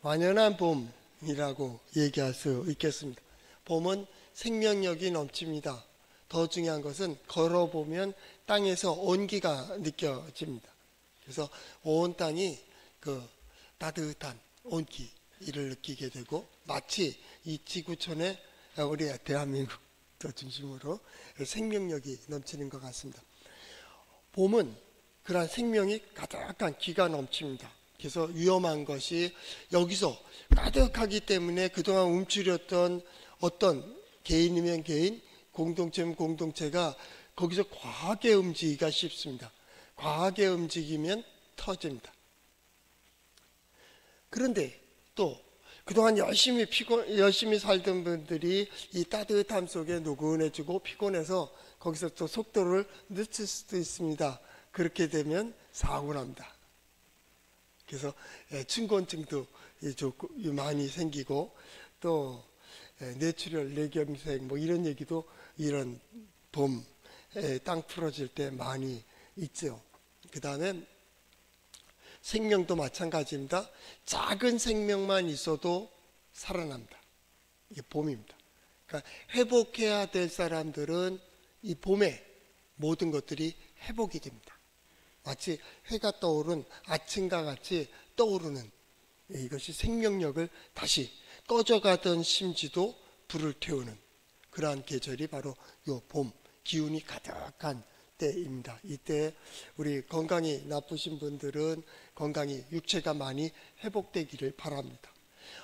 완연한 봄이라고 얘기할 수 있겠습니다. 봄은 생명력이 넘칩니다. 더 중요한 것은 걸어보면 땅에서 온기가 느껴집니다. 그래서 온 땅이 그 따뜻한 온기를 느끼게 되고, 마치 이 지구촌에 우리 대한민국도 중심으로 생명력이 넘치는 것 같습니다. 봄은 그러한 생명이 가득한 기가 넘칩니다. 그래서 위험한 것이 여기서 가득하기 때문에 그동안 움츠렸던 어떤 개인이면 개인, 공동체면 공동체가 거기서 과하게 움직이기가 쉽습니다. 과하게 움직이면 터집니다. 그런데 또 그동안 열심히 살던 분들이 이 따뜻함 속에 노곤해지고 피곤해서 거기서 또 속도를 늦출 수도 있습니다. 그렇게 되면 사고 납니다. 그래서 층곤증도 많이 생기고, 또 뇌출혈, 뇌경색 뭐 이런 얘기도 이런 봄 땅 풀어질 때 많이 있죠. 그 다음에 생명도 마찬가지입니다. 작은 생명만 있어도 살아납니다. 이게 봄입니다. 그러니까 회복해야 될 사람들은 이 봄에 모든 것들이 회복이 됩니다. 마치 해가 떠오른 아침과 같이 떠오르는, 이것이 생명력을 다시 꺼져가던 심지도 불을 태우는 그러한 계절이 바로 요 봄, 기운이 가득한 때입니다. 이때 우리 건강이 나쁘신 분들은 건강이, 육체가 많이 회복되기를 바랍니다.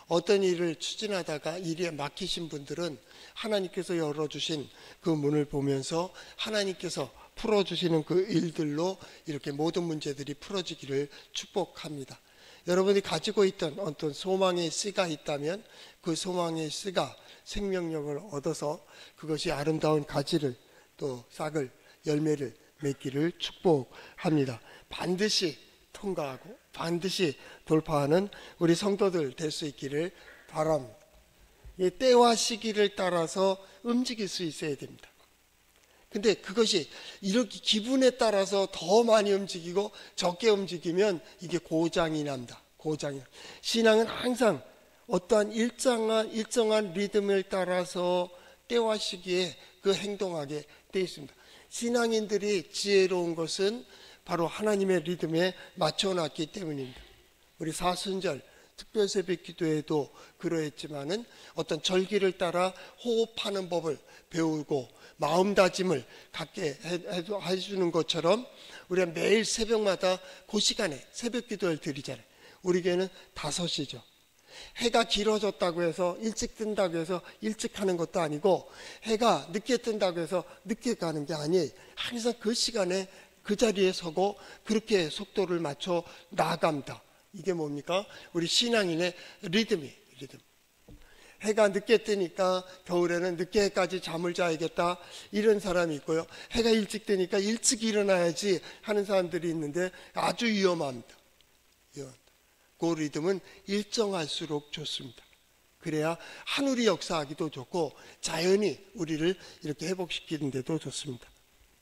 어떤 일을 추진하다가 일에 막히신 분들은 하나님께서 열어주신 그 문을 보면서 하나님께서 풀어주시는 그 일들로 이렇게 모든 문제들이 풀어지기를 축복합니다. 여러분이 가지고 있던 어떤 소망의 씨가 있다면 그 소망의 씨가 생명력을 얻어서 그것이 아름다운 가지를, 또 싹을, 열매를 맺기를 축복합니다. 반드시 통과하고 반드시 돌파하는 우리 성도들 될 수 있기를 바랍니다. 때와 시기를 따라서 움직일 수 있어야 됩니다. 근데 그것이 이렇게 기분에 따라서 더 많이 움직이고 적게 움직이면 이게 고장이 납니다. 신앙은 항상 어떠한 일정한 리듬을 따라서 때와 시기에 그 행동하게 되어 있습니다. 신앙인들이 지혜로운 것은 바로 하나님의 리듬에 맞춰놨기 때문입니다. 우리 사순절 특별 새벽 기도에도 그러했지만은 어떤 절기를 따라 호흡하는 법을 배우고 마음다짐을 갖게 해주는 것처럼 우리가 매일 새벽마다 그 시간에 새벽 기도를 드리잖아요. 우리 교회는 5시죠. 해가 길어졌다고 해서 일찍 뜬다고 해서 일찍 하는 것도 아니고, 해가 늦게 뜬다고 해서 늦게 가는 게 아니에요. 항상 그 시간에 그 자리에 서고 그렇게 속도를 맞춰 나아갑니다. 이게 뭡니까? 우리 신앙인의 리듬이에요. 리듬. 해가 늦게 뜨니까 겨울에는 늦게까지 잠을 자야겠다 이런 사람이 있고요. 해가 일찍 뜨니까 일찍 일어나야지 하는 사람들이 있는데 아주 위험합니다. 그 리듬은 일정할수록 좋습니다. 그래야 하늘이 역사하기도 좋고 자연이 우리를 이렇게 회복시키는 데도 좋습니다.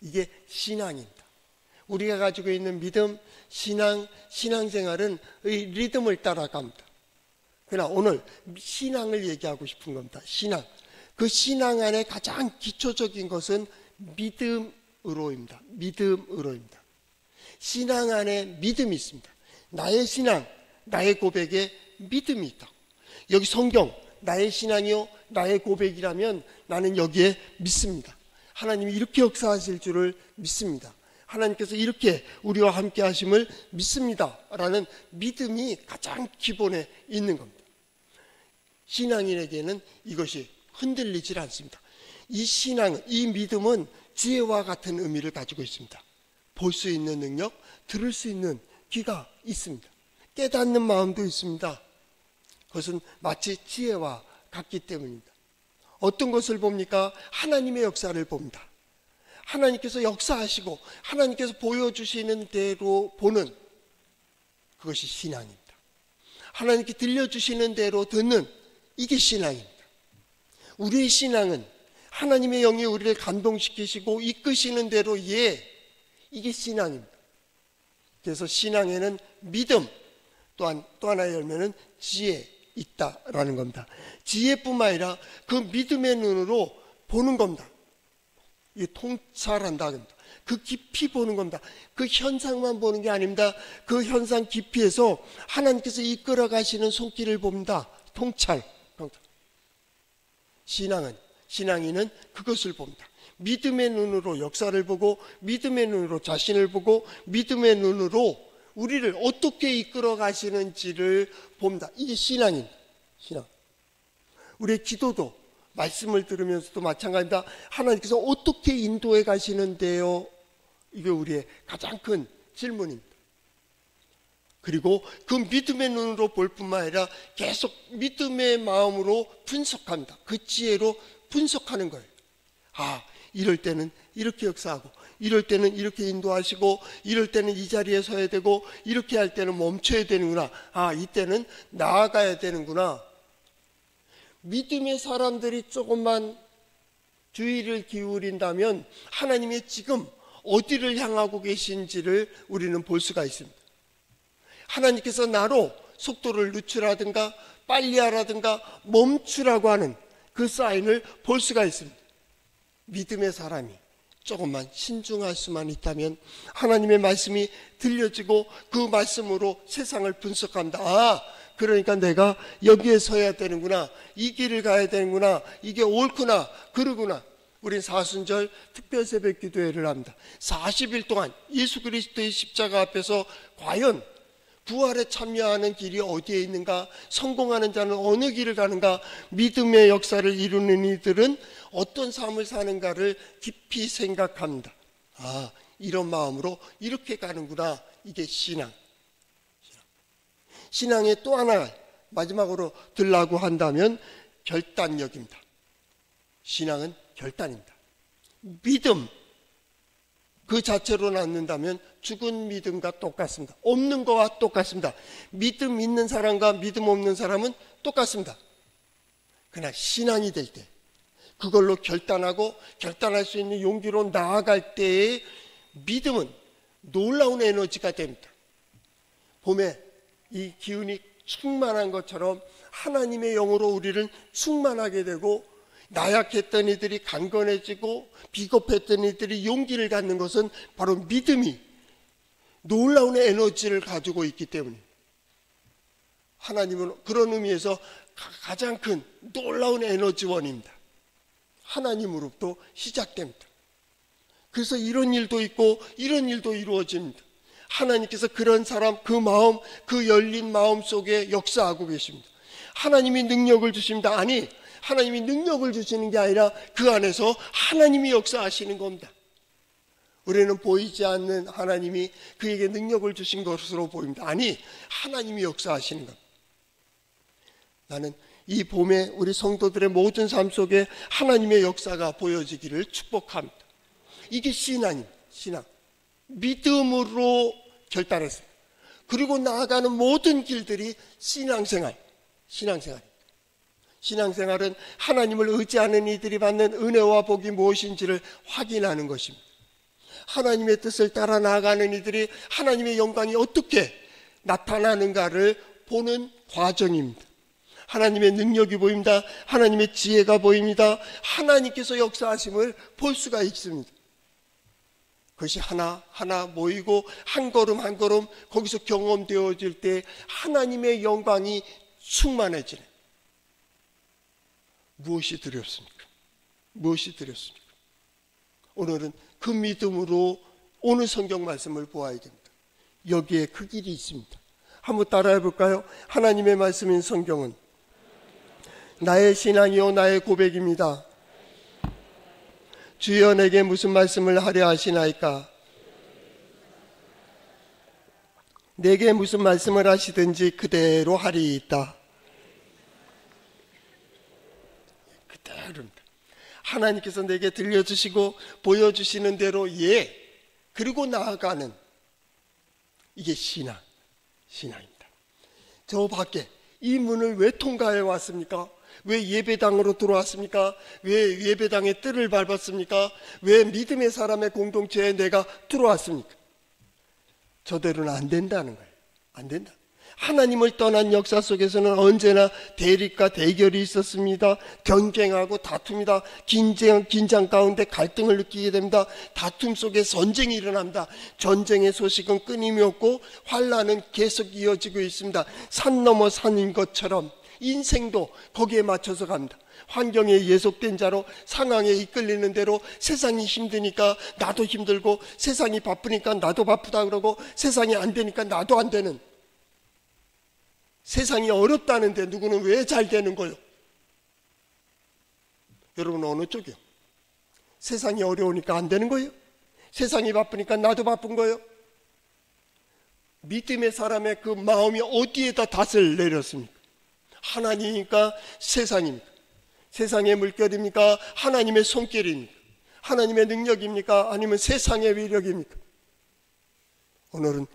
이게 신앙입니다. 우리가 가지고 있는 믿음, 신앙생활은 이 리듬을 따라갑니다. 그러나 오늘 신앙을 얘기하고 싶은 겁니다. 신앙. 그 신앙 안에 가장 기초적인 것은 믿음으로입니다. 신앙 안에 믿음이 있습니다. 나의 신앙, 나의 고백에 믿음이 있다. 여기 성경, 나의 신앙이요 나의 고백이라면 나는 여기에 믿습니다. 하나님이 이렇게 역사하실 줄을 믿습니다. 하나님께서 이렇게 우리와 함께 하심을 믿습니다 라는 믿음이 가장 기본에 있는 겁니다. 신앙인에게는 이것이 흔들리질 않습니다. 이 신앙, 이 믿음은 지혜와 같은 의미를 가지고 있습니다. 볼 수 있는 능력, 들을 수 있는 귀가 있습니다. 깨닫는 마음도 있습니다. 그것은 마치 지혜와 같기 때문입니다. 어떤 것을 봅니까? 하나님의 역사를 봅니다. 하나님께서 역사하시고 하나님께서 보여주시는 대로 보는, 그것이 신앙입니다. 하나님께 들려주시는 대로 듣는, 이게 신앙입니다. 우리의 신앙은 하나님의 영이 우리를 감동시키시고 이끄시는 대로 이게 신앙입니다. 그래서 신앙에는 믿음, 또 하나의 열매는 지혜 있다라는 겁니다. 지혜뿐만 아니라 그 믿음의 눈으로 보는 겁니다. 이 통찰한다. 그 깊이 보는 겁니다. 그 현상만 보는 게 아닙니다. 그 현상 깊이에서 하나님께서 이끌어 가시는 손길을 봅니다. 통찰. 신앙인은 그것을 봅니다. 믿음의 눈으로 역사를 보고, 믿음의 눈으로 자신을 보고, 믿음의 눈으로 우리를 어떻게 이끌어 가시는지를 봅니다. 이게 신앙입니다. 신앙. 우리의 기도도 말씀을 들으면서도 마찬가지입니다. 하나님께서 어떻게 인도해 가시는데요? 이게 우리의 가장 큰 질문입니다. 그리고 그 믿음의 눈으로 볼 뿐만 아니라 계속 믿음의 마음으로 분석합니다. 그 지혜로 분석하는 거예요. 아, 이럴 때는 이렇게 역사하고, 이럴 때는 이렇게 인도하시고, 이럴 때는 이 자리에 서야 되고, 이렇게 할 때는 멈춰야 되는구나. 아, 이때는 나아가야 되는구나. 믿음의 사람들이 조금만 주의를 기울인다면 하나님이 지금 어디를 향하고 계신지를 우리는 볼 수가 있습니다. 하나님께서 나로 속도를 늦추라든가 빨리 하라든가 멈추라고 하는 그 사인을 볼 수가 있습니다. 믿음의 사람이 조금만 신중할 수만 있다면 하나님의 말씀이 들려지고 그 말씀으로 세상을 분석합니다. 아, 그러니까 내가 여기에 서야 되는구나, 이 길을 가야 되는구나, 이게 옳구나, 그러구나. 우린 사순절 특별 새벽 기도회를 합니다. 40일 동안 예수 그리스도의 십자가 앞에서 과연 부활에 참여하는 길이 어디에 있는가, 성공하는 자는 어느 길을 가는가, 믿음의 역사를 이루는 이들은 어떤 삶을 사는가를 깊이 생각합니다. 아, 이런 마음으로 이렇게 가는구나. 이게 신앙. 신앙의 또 하나 마지막으로 들라고 한다면 결단력입니다. 신앙은 결단입니다. 믿음 그 자체로 낳는다면 죽은 믿음과 똑같습니다. 없는 거와 똑같습니다. 믿음 있는 사람과 믿음 없는 사람은 똑같습니다. 그러나 신앙이 될 때 그걸로 결단하고 결단할 수 있는 용기로 나아갈 때의 믿음은 놀라운 에너지가 됩니다. 봄에 이 기운이 충만한 것처럼 하나님의 영으로 우리를 충만하게 되고, 나약했던 이들이 강건해지고 비겁했던 이들이 용기를 갖는 것은 바로 믿음이 놀라운 에너지를 가지고 있기 때문입니다. 하나님은 그런 의미에서 가장 큰 놀라운 에너지원입니다. 하나님으로부터 시작됩니다. 그래서 이런 일도 있고 이런 일도 이루어집니다. 하나님께서 그런 사람, 그 마음, 그 열린 마음 속에 역사하고 계십니다. 하나님이 능력을 주십니다. 아니, 하나님이 능력을 주시는 게 아니라 그 안에서 하나님이 역사하시는 겁니다. 우리는 보이지 않는 하나님이 그에게 능력을 주신 것으로 보입니다. 아니, 하나님이 역사하시는 겁니다. 나는 이 봄에 우리 성도들의 모든 삶 속에 하나님의 역사가 보여지기를 축복합니다. 이게 신앙입니다. 신앙. 믿음으로 결단했습니다. 그리고 나아가는 모든 길들이 신앙생활입니다. 신앙생활은 하나님을 의지하는 이들이 받는 은혜와 복이 무엇인지를 확인하는 것입니다. 하나님의 뜻을 따라 나아가는 이들이 하나님의 영광이 어떻게 나타나는가를 보는 과정입니다. 하나님의 능력이 보입니다. 하나님의 지혜가 보입니다. 하나님께서 역사하심을 볼 수가 있습니다. 그것이 하나하나 모이고 한 걸음 한 걸음 거기서 경험되어질 때 하나님의 영광이 충만해지네. 무엇이 두렵습니까? 무엇이 두렵습니까? 오늘은 그 믿음으로 오늘 성경 말씀을 보아야 됩니다. 여기에 그 길이 있습니다. 한번 따라해 볼까요? 하나님의 말씀인 성경은 나의 신앙이요 나의 고백입니다. 주여 내게 무슨 말씀을 하려 하시나이까? 내게 무슨 말씀을 하시든지 그대로 하리이다. 그대로입니다. 하나님께서 내게 들려주시고 보여주시는 대로 그리고 나아가는 이게 신앙입니다. 저 밖에 이 문을 왜 통과해 왔습니까? 왜 예배당으로 들어왔습니까? 왜 예배당의 뜰을 밟았습니까? 왜 믿음의 사람의 공동체에 내가 들어왔습니까? 저대로는 안 된다는 거예요. 안 된다. 하나님을 떠난 역사 속에서는 언제나 대립과 대결이 있었습니다. 경쟁하고 다툼이다. 긴장 가운데 갈등을 느끼게 됩니다. 다툼 속에 전쟁이 일어납니다. 전쟁의 소식은 끊임이 없고 환란은 계속 이어지고 있습니다. 산 넘어 산인 것처럼 인생도 거기에 맞춰서 갑니다. 환경에 예속된 자로 상황에 이끌리는 대로 세상이 힘드니까 나도 힘들고, 세상이 바쁘니까 나도 바쁘다 그러고, 세상이 안 되니까 나도 안 되는, 세상이 어렵다는데 누구는 왜 잘 되는 거요? 여러분 어느 쪽이요? 세상이 어려우니까 안 되는 거예요? 세상이 바쁘니까 나도 바쁜 거예요? 믿음의 사람의 그 마음이 어디에다 닷을 내렸습니까? 하나님입니까? 세상입니까? 세상의 물결입니까? 하나님의 손길입니까? 하나님의 능력입니까? 아니면 세상의 위력입니까? 오늘은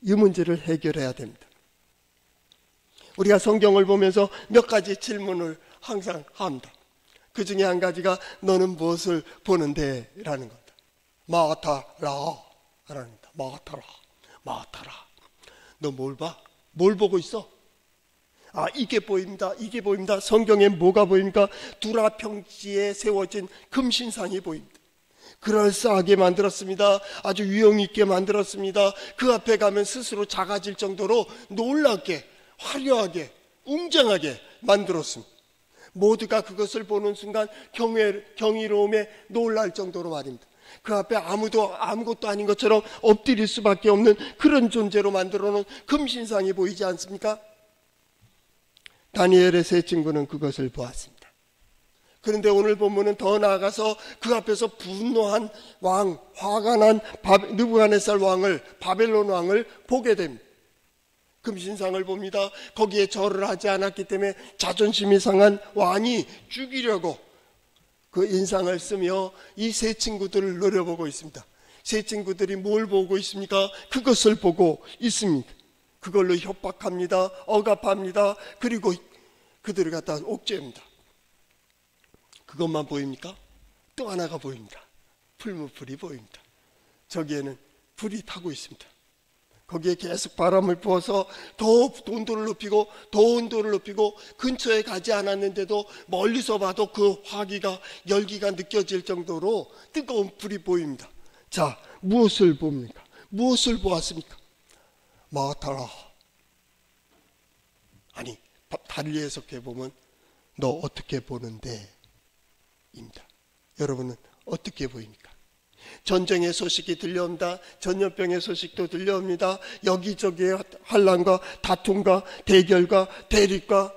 이 문제를 해결해야 됩니다. 우리가 성경을 보면서 몇 가지 질문을 항상 합니다. 그 중에 한 가지가 너는 무엇을 보는데? 라는 겁니다. 마타라 라는 겁니다. 마타라. 너 뭘 봐? 뭘 보고 있어? 이게 보입니다. 이게 보입니다. 성경에 뭐가 보입니까? 두라 평지에 세워진 금신상이 보입니다. 그럴싸하게 만들었습니다. 아주 위엄 있게 만들었습니다. 그 앞에 가면 스스로 작아질 정도로 놀랍게, 화려하게, 웅장하게 만들었습니다. 모두가 그것을 보는 순간 경이로움에 놀랄 정도로 말입니다. 그 앞에 아무것도 아닌 것처럼 엎드릴 수밖에 없는 그런 존재로 만들어 놓은 금신상이 보이지 않습니까? 다니엘의 세 친구는 그것을 보았습니다. 그런데 오늘 본문은 더 나아가서 그 앞에서 분노한 왕, 화가 난 느부갓네살 왕을, 바벨론 왕을 보게 됩니다. 금신상을 봅니다. 거기에 절을 하지 않았기 때문에 자존심이 상한 왕이 죽이려고 그 인상을 쓰며 이 세 친구들을 노려보고 있습니다. 세 친구들이 뭘 보고 있습니까? 그것을 보고 있습니다. 그걸로 협박합니다. 억압합니다. 그리고 그들을 갖다 옥죄입니다. 그것만 보입니까? 또 하나가 보입니다. 풀무불이 보입니다. 저기에는 불이 타고 있습니다. 거기에 계속 바람을 부어서 더 온도를 높이고 근처에 가지 않았는데도 멀리서 봐도 그 화기가, 열기가 느껴질 정도로 뜨거운 불이 보입니다. 자, 무엇을 봅니까? 무엇을 보았습니까? 마타라. 아니, 달리 해석해 보면 너 어떻게 보는데? 입니다. 여러분은 어떻게 보입니까? 전쟁의 소식이 들려옵니다. 전염병의 소식도 들려옵니다. 여기저기에 환란과 다툼과 대결과 대립과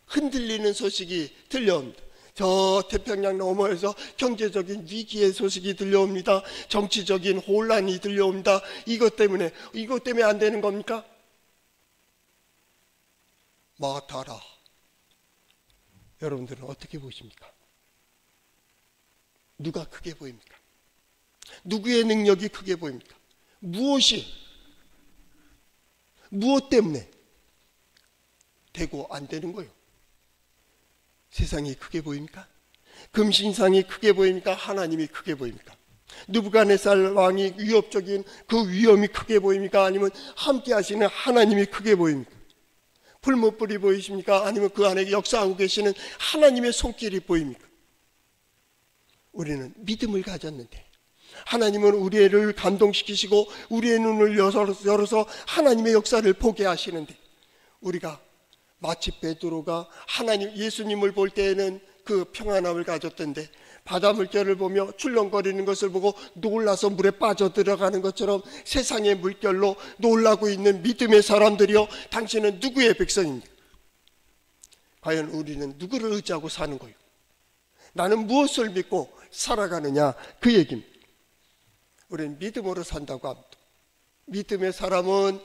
흔들리는 소식이 들려옵니다. 저 태평양 너머에서 경제적인 위기의 소식이 들려옵니다. 정치적인 혼란이 들려옵니다. 이것 때문에 안 되는 겁니까? 마타라. 여러분들은 어떻게 보십니까? 누가 크게 보입니까? 누구의 능력이 크게 보입니까? 무엇 때문에 되고 안 되는 거예요? 세상이 크게 보입니까? 금신상이 크게 보입니까? 하나님이 크게 보입니까? 느부갓네살 왕이 위협적인 그 위험이 크게 보입니까? 아니면 함께 하시는 하나님이 크게 보입니까? 풀무불이 보이십니까? 아니면 그 안에 역사하고 계시는 하나님의 손길이 보입니까? 우리는 믿음을 가졌는데 하나님은 우리를 감동시키시고 우리의 눈을 열어서 하나님의 역사를 보게 하시는데, 우리가 마치 베드로가 예수님을 볼 때에는 그 평안함을 가졌던데 바다 물결을 보며 출렁거리는 것을 보고 놀라서 물에 빠져들어가는 것처럼 세상의 물결로 놀라고 있는 믿음의 사람들이여, 당신은 누구의 백성입니까? 과연 우리는 누구를 의지하고 사는 거예요? 나는 무엇을 믿고 살아가느냐, 그 얘기입니다. 우리는 믿음으로 산다고 합니다. 믿음의 사람은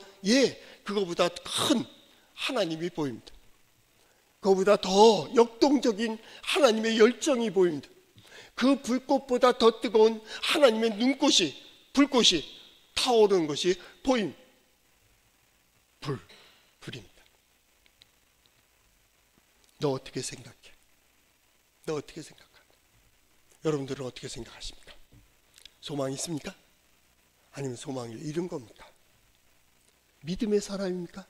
그거보다 큰 하나님이 보입니다. 그거보다 더 역동적인 하나님의 열정이 보입니다. 그 불꽃보다 더 뜨거운 하나님의 불꽃이 타오르는 것이 보입니다. 불입니다. 너 어떻게 생각해? 너 어떻게 생각하냐? 여러분들은 어떻게 생각하십니까? 소망이 있습니까? 아니면 소망을 잃은 겁니까? 믿음의 사람입니까?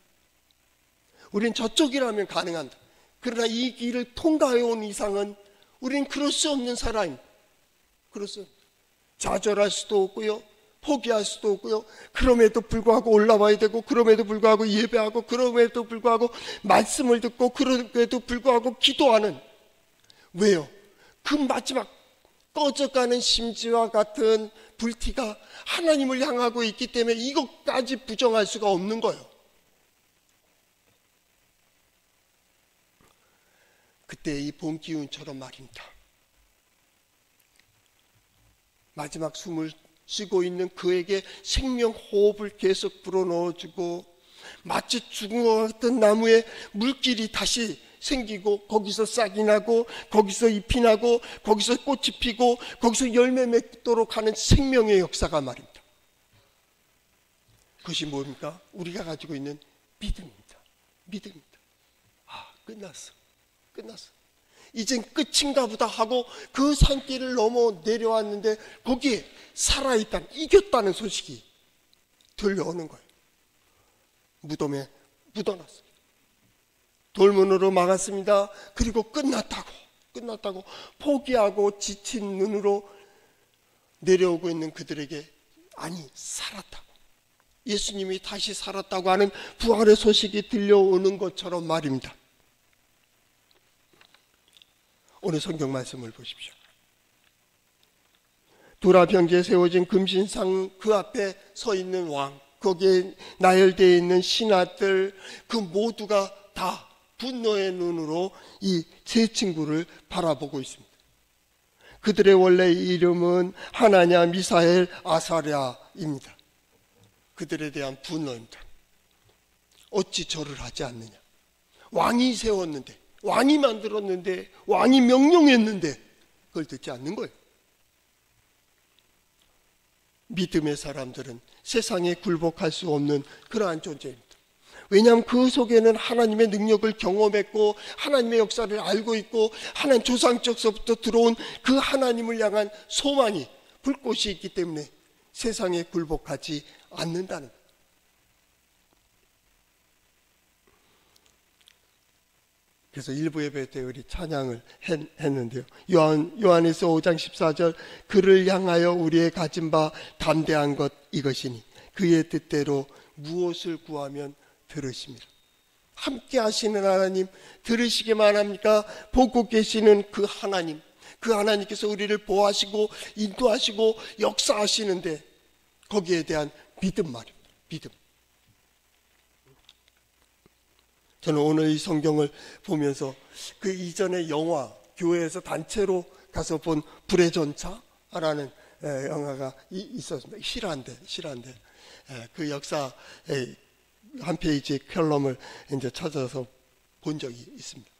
우린 저쪽이라면 가능한다. 그러나 이 길을 통과해 온 이상은 우린 그럴 수 없는 사람입니다. 그럴 수 없습니다. 좌절할 수도 없고요, 포기할 수도 없고요. 그럼에도 불구하고 올라와야 되고, 그럼에도 불구하고 예배하고, 그럼에도 불구하고 말씀을 듣고, 그럼에도 불구하고 기도하는. 왜요? 그 마지막 꺼져가는 심지와 같은 불티가 하나님을 향하고 있기 때문에 이것까지 부정할 수가 없는 거예요. 그때 이 봄 기운처럼 말입니다. 마지막 숨을 쉬고 있는 그에게 생명 호흡을 계속 불어넣어주고, 마치 죽은 것 같은 나무에 물길이 다시 생기고, 거기서 싹이 나고, 거기서 잎이 나고, 거기서 꽃이 피고, 거기서 열매 맺도록 하는 생명의 역사가 말입니다. 그것이 뭡니까? 우리가 가지고 있는 믿음입니다. 믿음입니다. 아, 끝났어. 이젠 끝인가 보다 하고 그 산길을 넘어 내려왔는데 거기에 살아있다는, 이겼다는 소식이 들려오는 거예요. 무덤에 묻어놨어요. 돌문으로 막았습니다. 그리고 끝났다고 포기하고 지친 눈으로 내려오고 있는 그들에게, 아니, 살았다고, 예수님이 다시 살았다고 하는 부활의 소식이 들려오는 것처럼 말입니다. 오늘 성경 말씀을 보십시오. 도라병지에 세워진 금신상 그 앞에 서 있는 왕, 거기에 나열되어 있는 신하들, 그 모두가 다 분노의 눈으로 이 세 친구를 바라보고 있습니다. 그들의 원래 이름은 하나냐, 미사엘, 아사랴입니다. 그들에 대한 분노입니다. 어찌 절을 하지 않느냐? 왕이 세웠는데, 왕이 만들었는데, 왕이 명령했는데 그걸 듣지 않는 거예요. 믿음의 사람들은 세상에 굴복할 수 없는 그러한 존재입니다. 왜냐하면 그 속에는 하나님의 능력을 경험했고, 하나님의 역사를 알고 있고, 하나님 조상적서부터 들어온 그 하나님을 향한 소망이, 불꽃이 있기 때문에 세상에 굴복하지 않는다는 거예요. 그래서 일부 예배 때 우리 찬양을 했는데요. 요한에서 5장 14절, 그를 향하여 우리의 가진 바 담대한 것 이것이니 그의 뜻대로 무엇을 구하면 들으십니다. 함께 하시는 하나님, 들으시기만 합니까? 보고 계시는 그 하나님, 그 하나님께서 우리를 보호하시고 인도하시고 역사하시는데 거기에 대한 믿음 말입니다. 믿음. 저는 오늘 이 성경을 보면서 그 이전의 영화, 교회에서 단체로 가서 본 불의 전차라는 영화가 있었습니다. 실화인데 그 역사 한 페이지 컬럼을 이제 찾아서 본 적이 있습니다.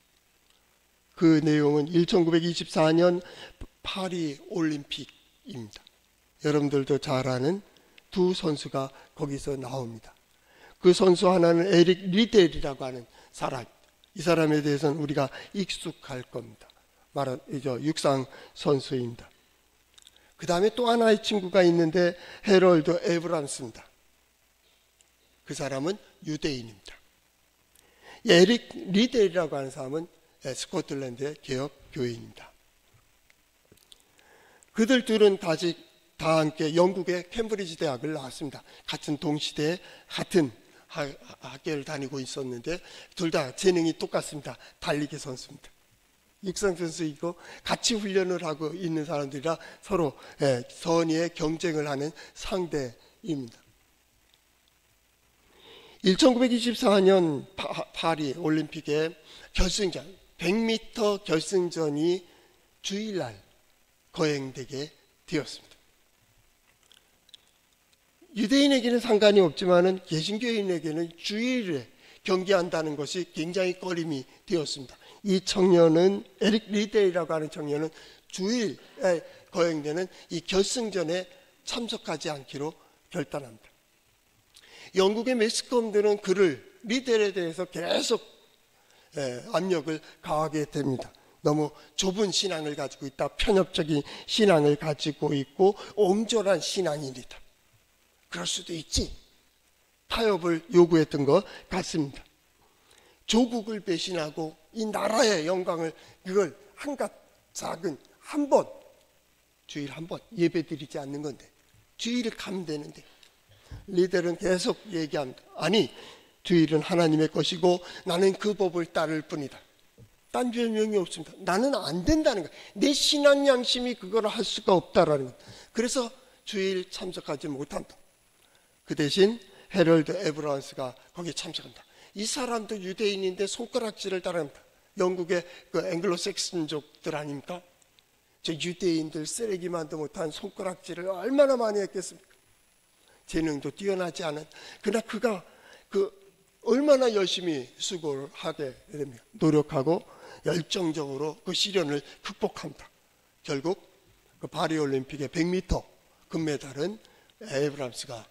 그 내용은 1924년 파리 올림픽입니다. 여러분들도 잘 아는 두 선수가 거기서 나옵니다. 그 선수 하나는 에릭 리델이라고 하는 사람, 이 사람에 대해서는 우리가 익숙할 겁니다. 말하죠, 육상 선수입니다. 그 다음에 또 하나의 친구가 있는데 헤럴드 에브람스입니다. 그 사람은 유대인입니다. 에릭 리델이라고 하는 사람은 스코틀랜드의 개혁 교인입니다. 그들 둘은 다 함께 영국의 캠브리지 대학을 나왔습니다. 같은 동시대에 같은 학교를 다니고 있었는데 둘 다 재능이 똑같습니다. 달리기 선수입니다. 육상 선수이고 같이 훈련을 하고 있는 사람들이라 서로 선의의 경쟁을 하는 상대입니다. 1924년 파리 올림픽의 결승전, 100m 결승전이 주일날 거행되게 되었습니다. 유대인에게는 상관이 없지만은 개신교인에게는 주일에 경기한다는 것이 굉장히 꺼림이 되었습니다. 이 청년은, 에릭 리델이라고 하는 청년은 주일에 거행되는 이 결승전에 참석하지 않기로 결단합니다. 영국의 매스컴들은 그를, 리델에 대해서 계속 압력을 가하게 됩니다. 너무 좁은 신앙을 가지고 있다, 편협적인 신앙을 가지고 있고 옹졸한 신앙인이다, 그럴 수도 있지, 타협을 요구했던 것 같습니다. 조국을 배신하고 이 나라의 영광을, 그걸 작은 한 번, 주일 한 번 예배 드리지 않는 건데, 주일을 가면 되는데, 리더는 계속 얘기합니다. 아니, 주일은 하나님의 것이고 나는 그 법을 따를 뿐이다. 딴 변명이 없습니다. 나는 안 된다는 거예요. 내 신앙 양심이 그걸 할 수가 없다라는 거예요. 그래서 주일 참석하지 못한다. 그 대신 헤럴드 에브라운스가 거기에 참석합니다. 이 사람도 유대인인데 손가락질을 따릅니다. 영국의 그 앵글로색슨족들 아닙니까? 저 유대인들 쓰레기만도 못한 손가락질을 얼마나 많이 했겠습니까? 재능도 뛰어나지 않은, 그러나 그가 얼마나 열심히 수고를 하게 됩니다. 노력하고 열정적으로 그 시련을 극복합니다. 결국 그 파리올림픽의 100m 금메달은 에브람스가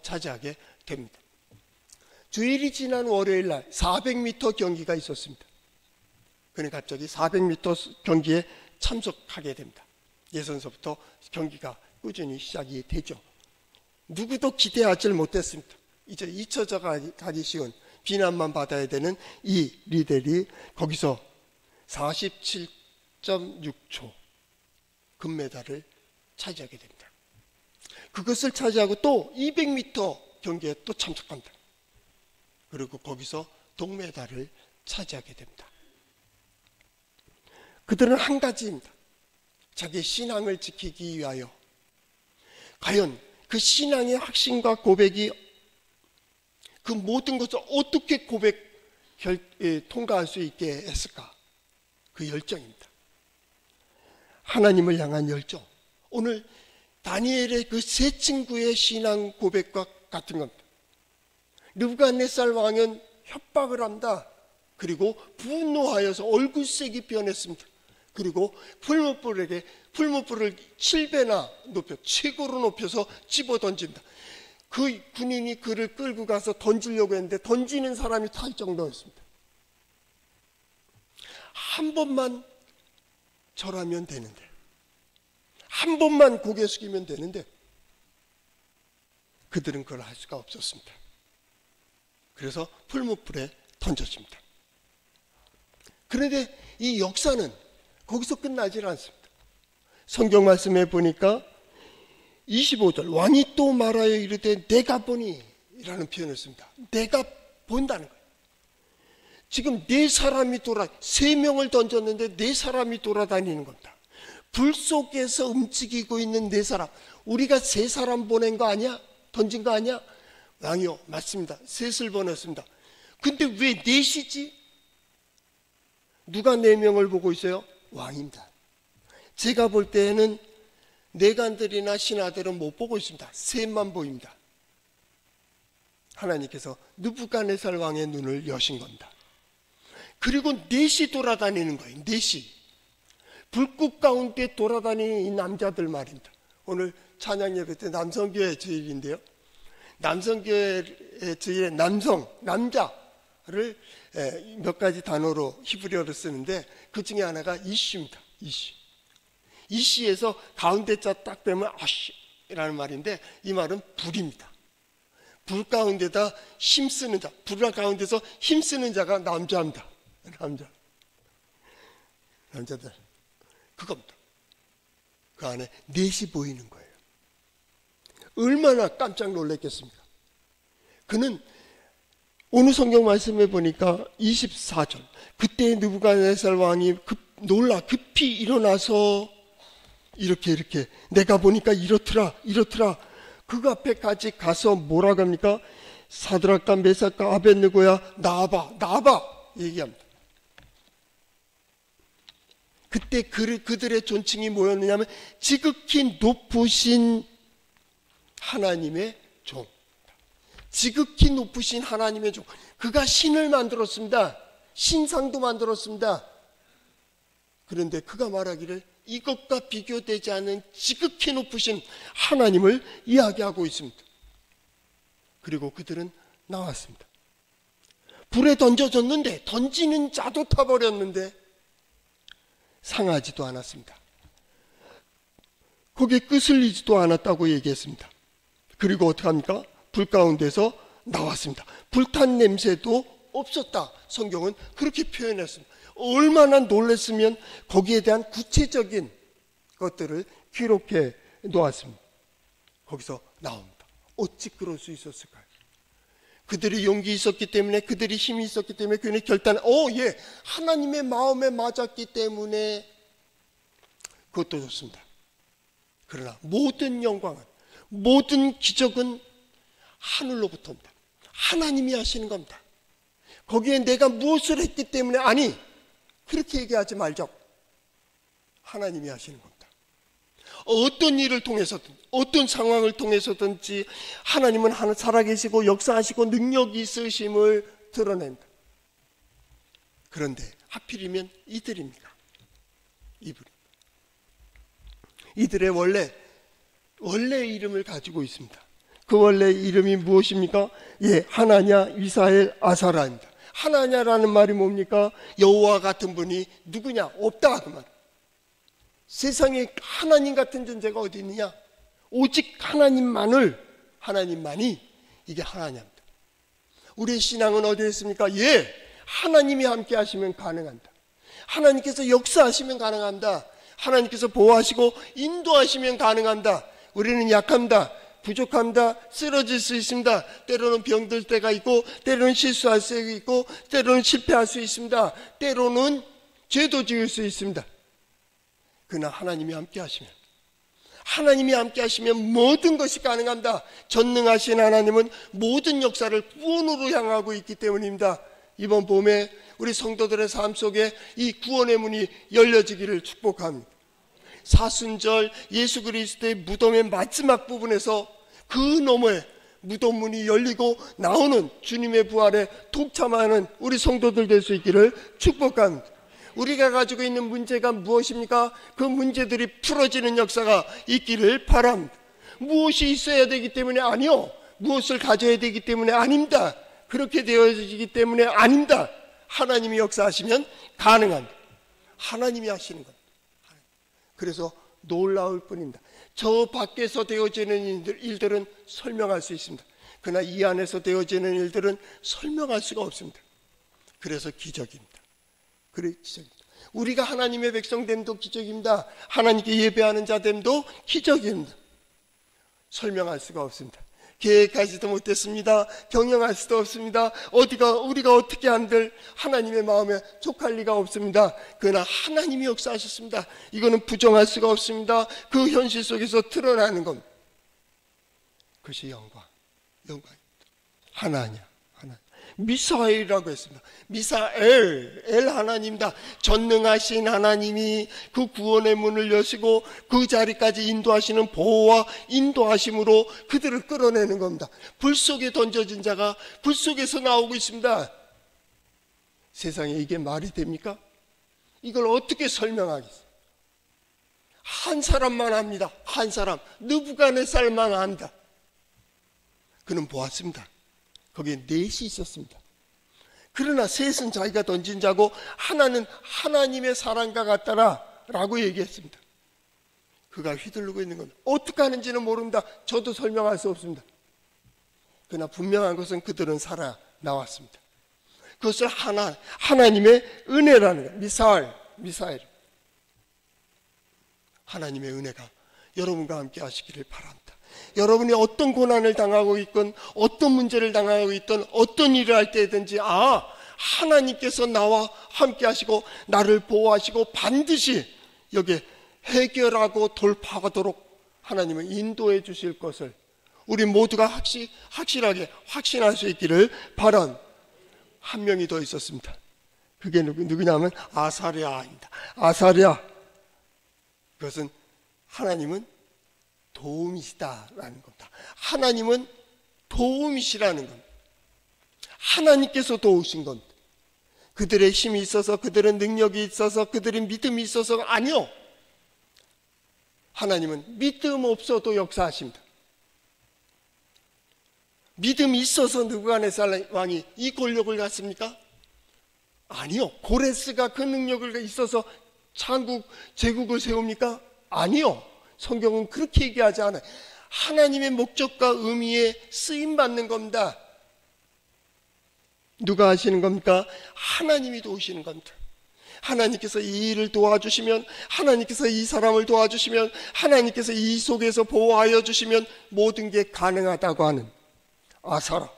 차지하게 됩니다. 주일이 지난 월요일 날 400m 경기가 있었습니다. 그는 갑자기 400m 경기에 참석하게 됩니다. 예선서부터 경기가 꾸준히 시작이 되죠. 누구도 기대하지 못했습니다. 이제 잊혀져 가기 쉬운, 비난만 받아야 되는 이 리델이 거기서 47.6초 금메달을 차지하게 됩니다. 그것을 차지하고 또 200m 경기에 또 참석합니다. 그리고 거기서 동메달을 차지하게 됩니다. 그들은 한 가지입니다. 자기 신앙을 지키기 위하여 과연 그 신앙의 확신과 고백이 그 모든 것을 어떻게 통과할 수 있게 했을까? 그 열정입니다. 하나님을 향한 열정. 오늘 다니엘의 그 세 친구의 신앙 고백과 같은 겁니다. 느부갓네살 왕은 협박을 한다. 그리고 분노하여서 얼굴색이 변했습니다. 그리고 풀무불을 7배나 높여, 최고로 높여서 집어던진다. 그 군인이 그를 끌고 가서 던지려고 했는데 던지는 사람이 탈 정도였습니다. 한 번만 절하면 되는데, 한 번만 고개 숙이면 되는데 그들은 그걸 할 수가 없었습니다. 그래서 풀무불에 던져집니다. 그런데 이 역사는 거기서 끝나지 않습니다. 성경 말씀에 보니까 25절, 왕이 또 말하여 이르되 내가 보니 라는 표현을 씁니다. 내가 본다는 거예요. 지금 네 사람이 3명을 던졌는데 4사람이 돌아다니는 겁니다. 불 속에서 움직이고 있는 4사람. 우리가 3사람 보낸 거 아니야? 던진 거 아니야? 왕이요, 맞습니다. 3을 보냈습니다. 근데 왜 4이지? 누가 4명을 보고 있어요? 왕입니다. 제가 볼 때에는 내관들이나 신하들은 못 보고 있습니다. 3만 보입니다. 하나님께서 느부갓네살 왕의 눈을 여신 겁니다. 그리고 4이 돌아다니는 거예요. 4이. 불꽃 가운데 돌아다니는 이 남자들 말입니다. 오늘 찬양 예배 때 남성교회 주일인데요. 남성교회 주일에 남자를 몇 가지 단어로 히브리어로 쓰는데 그 중에 하나가 이슈입니다. 이시에서 가운데 자 딱 빼면 아쉬라는 말인데 이 말은 불입니다. 불 가운데다 힘쓰는 자, 불 가운데서 힘쓰는 자가 남자입니다. 남자들 그겁니다. 그 안에 4이 보이는 거예요. 얼마나 깜짝 놀랐겠습니까? 그는 오늘 성경 말씀에 보니까 24절, 그때 느부갓네살 왕이 놀라 급히 일어나서 이렇게 내가 보니까 이렇더라. 그 앞에까지 가서 뭐라고 합니까? 사드락과 메삭과 아벳느고야, 나와봐 얘기합니다. 그때 그들의 존칭이 뭐였느냐면 지극히 높으신 하나님의 종. 지극히 높으신 하나님의 종. 그가 신을 만들었습니다. 신상도 만들었습니다. 그런데 그가 말하기를 이것과 비교되지 않는 지극히 높으신 하나님을 이야기하고 있습니다. 그리고 그들은 나왔습니다. 불에 던져졌는데 던지는 자도 타버렸는데 상하지도 않았습니다. 거기에 끄슬리지도 않았다고 얘기했습니다. 그리고 어떻게 합니까? 불 가운데서 나왔습니다. 불탄 냄새도 없었다. 성경은 그렇게 표현했습니다. 얼마나 놀랐으면 거기에 대한 구체적인 것들을 기록해 놓았습니다. 거기서 나옵니다. 어찌 그럴 수 있었을까요? 그들이 용기 있었기 때문에, 그들이 힘이 있었기 때문에, 그들이 결단, 하나님의 마음에 맞았기 때문에. 그것도 좋습니다. 그러나 모든 영광은, 모든 기적은 하늘로부터 옵니다. 하나님이 하시는 겁니다. 거기에 내가 무엇을 했기 때문에, 아니, 그렇게 얘기하지 말죠. 하나님이 하시는 겁니다. 어떤 일을 통해서든, 어떤 상황을 통해서든지 하나님은 살아계시고 역사하시고 능력이 있으심을 드러낸다. 그런데 하필이면 이들입니까? 이들의 원래 이름을 가지고 있습니다. 그 원래 이름이 무엇입니까? 하나냐, 미사엘, 아사라입니다. 하나냐라는 말이 뭡니까? 여호와 같은 분이 누구냐? 없다 그 말. 세상에 하나님 같은 존재가 어디 있느냐? 오직 하나님만이 이게 하나냐입니다. 우리의 신앙은 어디에 있습니까? 하나님이 함께 하시면 가능합니다. 하나님께서 역사하시면 가능합니다. 하나님께서 보호하시고 인도하시면 가능합니다. 우리는 약합니다. 부족합니다. 쓰러질 수 있습니다. 때로는 병들 때가 있고, 때로는 실수할 수 있고, 때로는 실패할 수 있습니다. 때로는 죄도 지을 수 있습니다. 그러나 하나님이 함께 하시면 모든 것이 가능합니다. 전능하신 하나님은 모든 역사를 구원으로 향하고 있기 때문입니다. 이번 봄에 우리 성도들의 삶 속에 이 구원의 문이 열려지기를 축복합니다. 사순절 예수 그리스도의 무덤의 마지막 부분에서 그 너머에 무덤 문이 열리고 나오는 주님의 부활에 동참하는 우리 성도들 될 수 있기를 축복합니다. 우리가 가지고 있는 문제가 무엇입니까? 그 문제들이 풀어지는 역사가 있기를 바랍니다. 무엇이 있어야 되기 때문에 아니요. 무엇을 가져야 되기 때문에 아닙니다. 그렇게 되어지기 때문에 아닙니다. 하나님이 역사하시면 가능합니다. 하나님이 하시는 겁니다. 그래서 놀라울 뿐입니다. 저 밖에서 되어지는 일들은 설명할 수 있습니다. 그러나 이 안에서 되어지는 일들은 설명할 수가 없습니다. 그래서 기적입니다. 그래, 기적입니다. 우리가 하나님의 백성됨도 기적입니다. 하나님께 예배하는 자됨도 기적입니다. 설명할 수가 없습니다. 계획하지도 못했습니다. 경영할 수도 없습니다. 우리가 어떻게 한들 하나님의 마음에 족할 리가 없습니다. 그러나 하나님이 역사하셨습니다. 이거는 부정할 수가 없습니다. 그 현실 속에서 드러나는 겁니다. 그것이 영광입니다. 하나냐. 미사엘이라고 했습니다. 미사엘, 엘 하나님입니다. 전능하신 하나님이 그 구원의 문을 여시고 그 자리까지 인도하시는 보호와 인도하심으로 그들을 끌어내는 겁니다. 불 속에 던져진 자가 불 속에서 나오고 있습니다. 세상에 이게 말이 됩니까? 이걸 어떻게 설명하겠어요? 한 사람만 합니다. 한 사람, 느부갓네살만 합니다. 그는 보았습니다. 거기에 넷이 있었습니다. 그러나 셋은 자기가 던진 자고 하나는 하나님의 사랑과 같더라 라고 얘기했습니다. 그가 휘두르고 있는 건 어떻게 하는지는 모릅니다. 저도 설명할 수 없습니다. 그러나 분명한 것은 그들은 살아나왔습니다. 그것을 하나님의 은혜라는 거예요. 미사엘. 하나님의 은혜가 여러분과 함께 하시기를 바랍니다. 여러분이 어떤 고난을 당하고 있건 어떤 문제를 당하고 있든 어떤 일을 할 때든지 하나님께서 나와 함께 하시고 나를 보호하시고 반드시 여기에 해결하고 돌파하도록 하나님은 인도해 주실 것을 우리 모두가 확실하게 확신할 수 있기를 바란 한 명이 더 있었습니다. 그게 누구냐면 아사랴입니다. 아사랴, 그것은 하나님은 도움이시다라는 겁니다. 하나님은 도움이시라는 겁니다. 하나님께서 도우신 겁니다. 그들의 힘이 있어서, 그들의 능력이 있어서, 그들의 믿음이 있어서 아니요. 하나님은 믿음 없어도 역사하십니다. 믿음이 있어서 느부갓네살 왕이 이 권력을 갖습니까? 아니요. 고레스가 그 능력을 있어서 제국을 세웁니까? 아니요. 성경은 그렇게 얘기하지 않아요. 하나님의 목적과 의미에 쓰임받는 겁니다. 누가 하시는 겁니까? 하나님이 도우시는 겁니다. 하나님께서 이 일을 도와주시면, 하나님께서 이 사람을 도와주시면, 하나님께서 이 속에서 보호하여 주시면 모든 게 가능하다고 하는 아사라.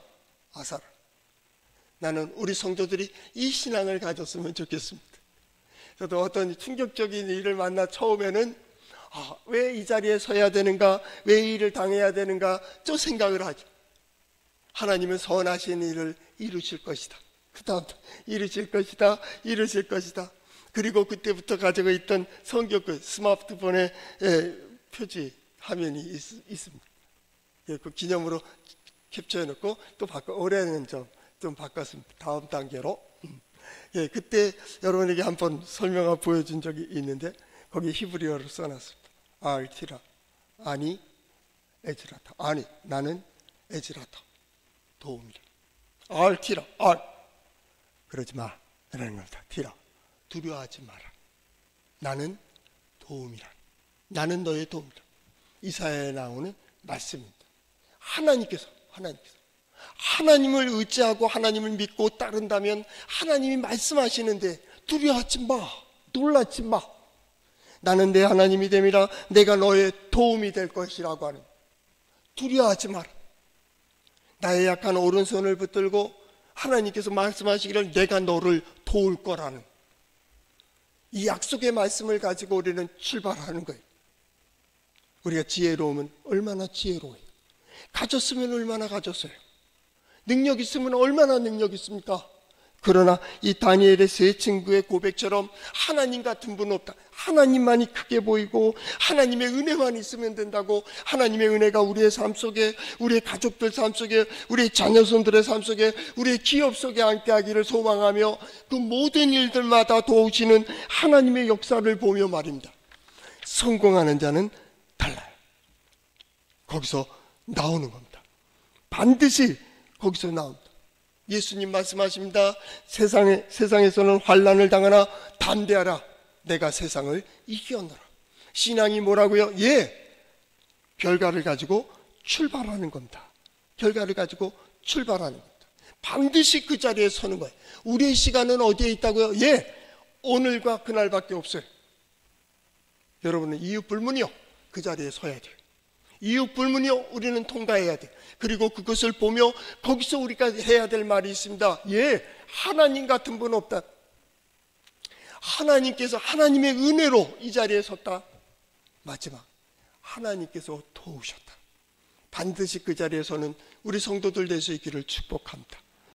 나는 우리 성도들이 이 신앙을 가졌으면 좋겠습니다. 저도 어떤 충격적인 일을 만나 처음에는 왜 이 자리에 서야 되는가, 왜 이 일을 당해야 되는가 저 생각을 하죠. 하나님은 선하신 일을 이루실 것이다. 그 다음 이루실 것이다. 그리고 그때부터 가지고 있던 성경 스마트폰에 표지 화면이 있습니다. 그 기념으로 캡처해놓고 또 올해는 좀 바꿨습니다. 다음 단계로. 그때 여러분에게 한번 설명을 보여준 적이 있는데 거기 히브리어로 써놨습니다. 알티라, 아니 에즈라타. 아니, 나는 에즈라타, 도움이라. 알티라, 그러지 마 라는 겁니다. 티라, 두려워하지 마라. 나는 도움이라. 나는 너의 도움이라. 이사야에 나오는 말씀입니다. 하나님을 의지하고 하나님을 믿고 따른다면 하나님이 말씀하시는데 두려워하지 마, 놀라지 마. 나는 내 하나님이 됨이라. 내가 너의 도움이 될 것이라고 하는. 두려워하지 마라. 나의 약한 오른손을 붙들고 하나님께서 말씀하시기를 내가 너를 도울 거라는 이 약속의 말씀을 가지고 우리는 출발하는 거예요. 우리가 지혜로우면 얼마나 지혜로워요. 가졌으면 얼마나 가졌어요. 능력 있으면 얼마나 능력 있습니까? 그러나 이 다니엘의 세 친구의 고백처럼 하나님 같은 분 없다. 하나님만이 크게 보이고 하나님의 은혜만 있으면 된다고. 하나님의 은혜가 우리의 삶 속에, 우리의 가족들 삶 속에, 우리의 자녀손들의 삶 속에, 우리의 기업 속에 함께하기를 소망하며 그 모든 일들마다 도우시는 하나님의 역사를 보며 말입니다. 성공하는 자는 달라요. 거기서 나오는 겁니다. 반드시 거기서 나옵니다. 예수님 말씀하십니다. 세상에서는 환난을 당하나 담대하라. 내가 세상을 이겼노라. 신앙이 뭐라고요? 결과를 가지고 출발하는 겁니다. 결과를 가지고 출발하는 겁니다. 반드시 그 자리에 서는 거예요. 우리의 시간은 어디에 있다고요? 오늘과 그날밖에 없어요. 여러분은 이유 불문이요, 그 자리에 서야 돼요. 이유 불문이요, 우리는 통과해야 돼. 그리고 그것을 보며 거기서 우리가 해야 될 말이 있습니다. 하나님 같은 분 없다. 하나님께서 하나님의 은혜로 이 자리에 섰다. 마지막, 하나님께서 도우셨다. 반드시 그 자리에서는 우리 성도들 될 수 있기를 축복합니다.